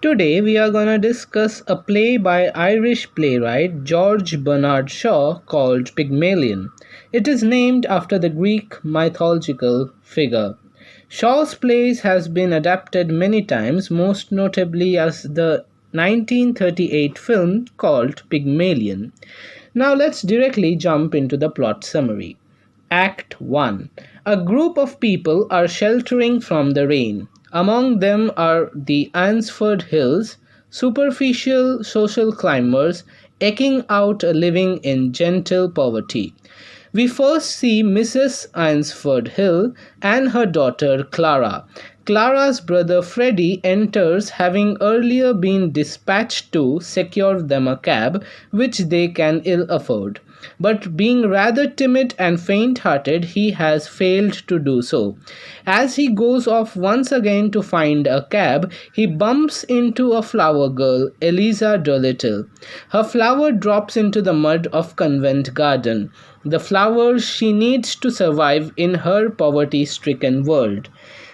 Today we are going to discuss a play by Irish playwright George Bernard Shaw called Pygmalion. It is named after the Greek mythological figure. Shaw's plays has been adapted many times, most notably as the 1938 film called Pygmalion. Now let's directly jump into the plot summary. Act 1. A group of people are sheltering from the rain. Among them are the Ansford Hills, superficial social climbers eking out a living in gentle poverty. We first see Mrs. Ansford Hill and her daughter Clara. Clara's brother Freddie enters, having earlier been dispatched to secure them a cab, which they can ill afford. But being rather timid and faint hearted, he has failed to do so. As he goes off once again to find a cab, he bumps into a flower girl, Eliza Dolittle. Her flower drops into the mud of Convent Garden, the flowers she needs to survive in her poverty stricken world.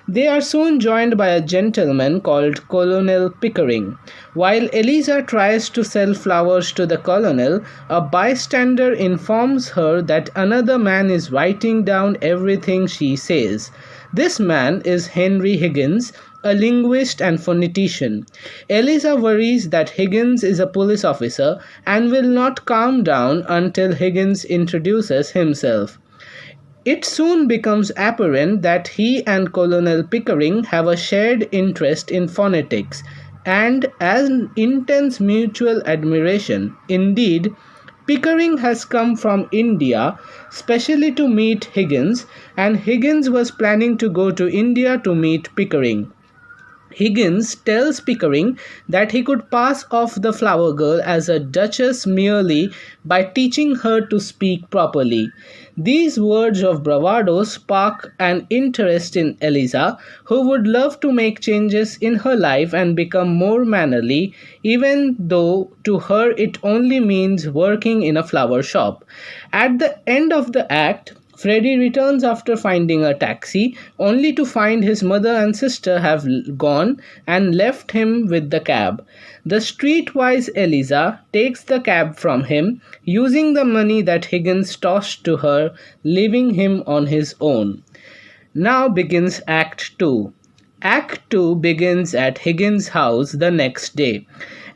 They are soon joined by a gentleman called Colonel Pickering. While Eliza tries to sell flowers to the colonel, a bystander informs her that another man is writing down everything she says. This man is Henry Higgins, a linguist and phonetician. Eliza worries that Higgins is a police officer and will not calm down until Higgins introduces himself. It soon becomes apparent that he and Colonel Pickering have a shared interest in phonetics and an intense mutual admiration. Indeed, Pickering has come from India specially to meet Higgins, and Higgins was planning to go to India to meet Pickering. Higgins tells Pickering that he could pass off the flower girl as a duchess merely by teaching her to speak properly. These words of bravado spark an interest in Eliza, who would love to make changes in her life and become more mannerly, even though to her it only means working in a flower shop. At the end of the act, Freddie returns after finding a taxi, only to find his mother and sister have gone and left him with the cab. The streetwise Eliza takes the cab from him, using the money that Higgins tossed to her, leaving him on his own. Now begins Act 2. Act 2 begins at Higgins' house the next day.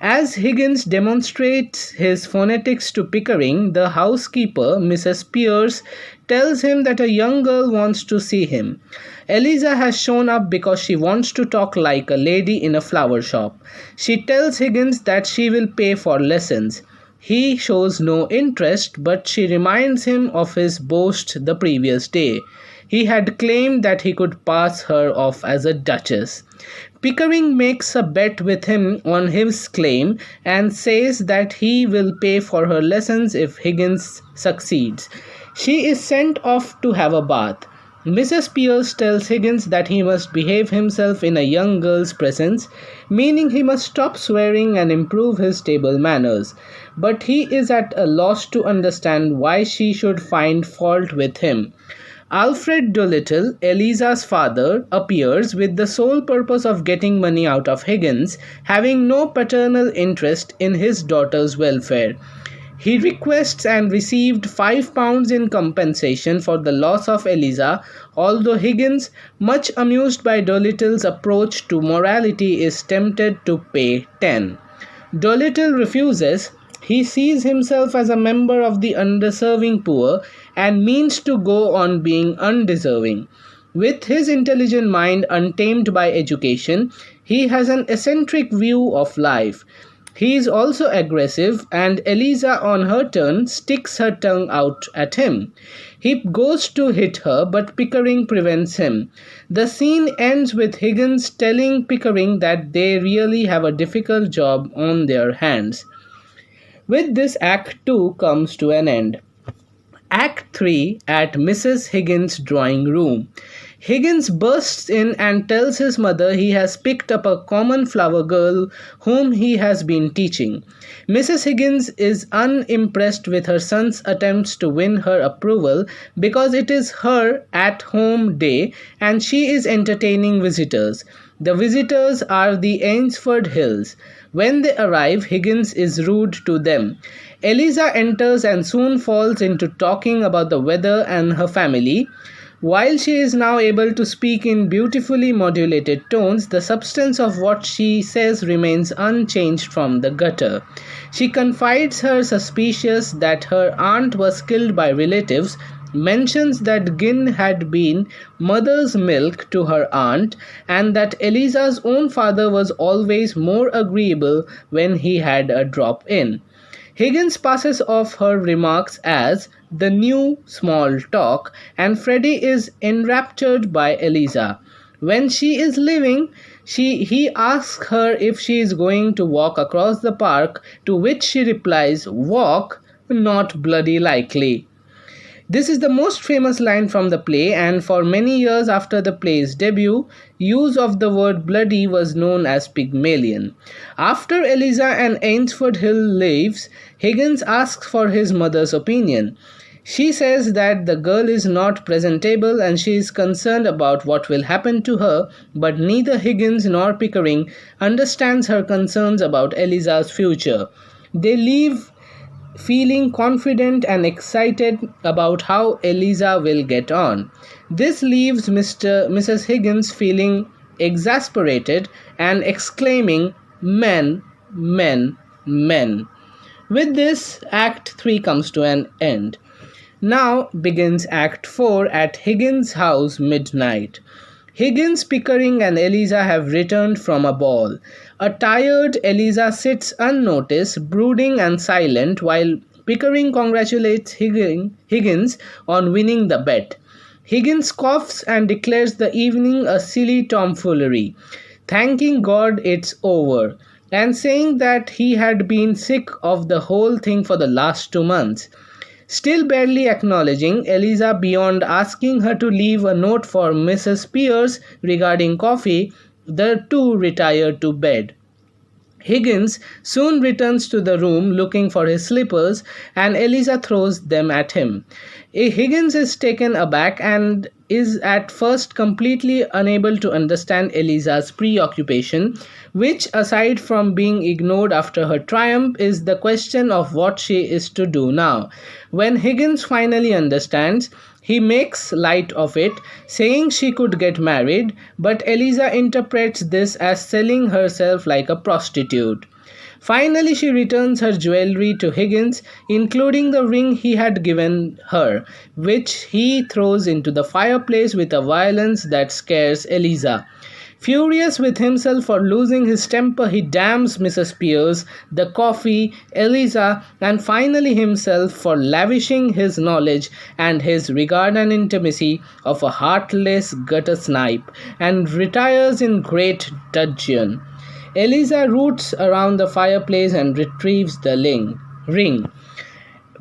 As Higgins demonstrates his phonetics to Pickering, the housekeeper, Mrs. Pierce, tells him that a young girl wants to see him. Eliza has shown up because she wants to talk like a lady in a flower shop. She tells Higgins that she will pay for lessons. He shows no interest, but she reminds him of his boast the previous day. He had claimed that he could pass her off as a duchess. Pickering makes a bet with him on his claim and says that he will pay for her lessons if Higgins succeeds. She is sent off to have a bath. Mrs. Pierce tells Higgins that he must behave himself in a young girl's presence, meaning he must stop swearing and improve his table manners. But he is at a loss to understand why she should find fault with him. Alfred Dolittle, Eliza's father, appears with the sole purpose of getting money out of Higgins, having no paternal interest in his daughter's welfare. He requests and received £5 in compensation for the loss of Eliza, although Higgins, much amused by Dolittle's approach to morality, is tempted to pay 10. Dolittle refuses. He sees himself as a member of the undeserving poor and means to go on being undeserving. With his intelligent mind untamed by education, he has an eccentric view of life. He is also aggressive, and Eliza on her turn sticks her tongue out at him. He goes to hit her, but Pickering prevents him. The scene ends with Higgins telling Pickering that they really have a difficult job on their hands. With this, Act 2 comes to an end. Act 3 at Mrs. Higgins' drawing room. Higgins bursts in and tells his mother he has picked up a common flower girl whom he has been teaching. Mrs. Higgins is unimpressed with her son's attempts to win her approval because it is her at-home day and she is entertaining visitors. The visitors are the Ainsford Hills. When they arrive, Higgins is rude to them. Eliza enters and soon falls into talking about the weather and her family. While she is now able to speak in beautifully modulated tones, the substance of what she says remains unchanged from the gutter. She confides her suspicions that her aunt was killed by relatives, mentions that gin had been mother's milk to her aunt, and that Eliza's own father was always more agreeable when he had a drop in. Higgins passes off her remarks as the new small talk, and Freddie is enraptured by Eliza. When she is leaving, he asks her if she is going to walk across the park, to which she replies, "Walk? Not bloody likely." This is the most famous line from the play, and for many years after the play's debut, use of the word bloody was known as Pygmalion. After Eliza and Ainsford Hill leaves, Higgins asks for his mother's opinion. She says that the girl is not presentable and she is concerned about what will happen to her, but neither Higgins nor Pickering understands her concerns about Eliza's future. They leave feeling confident and excited about how Eliza will get on. This leaves Mrs. Higgins feeling exasperated and exclaiming, "Men, men, men." With this, Act 3 comes to an end. Now begins Act 4 at Higgins' house midnight. Higgins, Pickering, and Eliza have returned from a ball. A tired Eliza sits unnoticed, brooding and silent, while Pickering congratulates Higgins on winning the bet. Higgins coughs and declares the evening a silly tomfoolery, thanking God it's over, and saying that he had been sick of the whole thing for the last 2 months. Still barely acknowledging Eliza beyond asking her to leave a note for Mrs. Pierce regarding coffee, the two retire to bed. Higgins soon returns to the room looking for his slippers, and Eliza throws them at him. Higgins is taken aback and is at first completely unable to understand Eliza's preoccupation, which, aside from being ignored after her triumph, is the question of what she is to do now. When Higgins finally understands, he makes light of it, saying she could get married, but Eliza interprets this as selling herself like a prostitute. Finally, she returns her jewelry to Higgins, including the ring he had given her, which he throws into the fireplace with a violence that scares Eliza. Furious with himself for losing his temper, he damns Mrs. Pierce, the coffee, Eliza, and finally himself for lavishing his knowledge and his regard and intimacy of a heartless gutter snipe, and retires in great dudgeon. Eliza roots around the fireplace and retrieves the ring.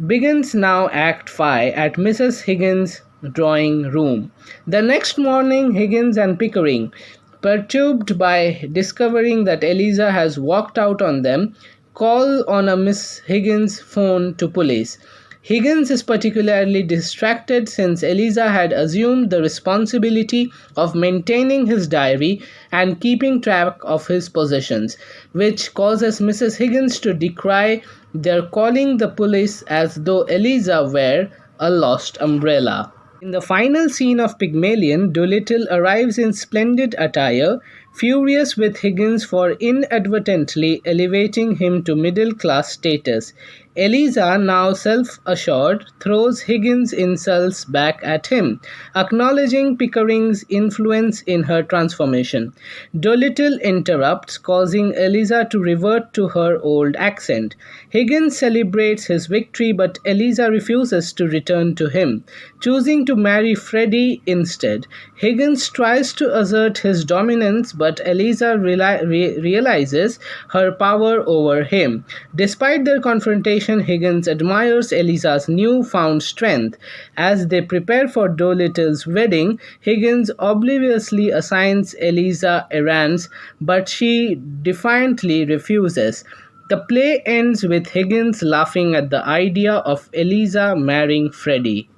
Begins now Act 5 at Mrs. Higgins' drawing room. The next morning, Higgins and Pickering, perturbed by discovering that Eliza has walked out on them, call on a Miss Higgins' phone to police. Higgins is particularly distracted since Eliza had assumed the responsibility of maintaining his diary and keeping track of his possessions, which causes Mrs. Higgins to decry their calling the police as though Eliza were a lost umbrella. In the final scene of Pygmalion, Dolittle arrives in splendid attire, furious with Higgins for inadvertently elevating him to middle-class status. Eliza, now self-assured, throws Higgins' insults back at him, acknowledging Pickering's influence in her transformation. Dolittle interrupts, causing Eliza to revert to her old accent. Higgins celebrates his victory, but Eliza refuses to return to him, choosing to marry Freddie instead. Higgins tries to assert his dominance, but Eliza realizes her power over him. Despite their confrontation, Higgins admires Eliza's newfound strength. As they prepare for Dolittle's wedding, Higgins obliviously assigns Eliza errands, but she defiantly refuses. The play ends with Higgins laughing at the idea of Eliza marrying Freddie.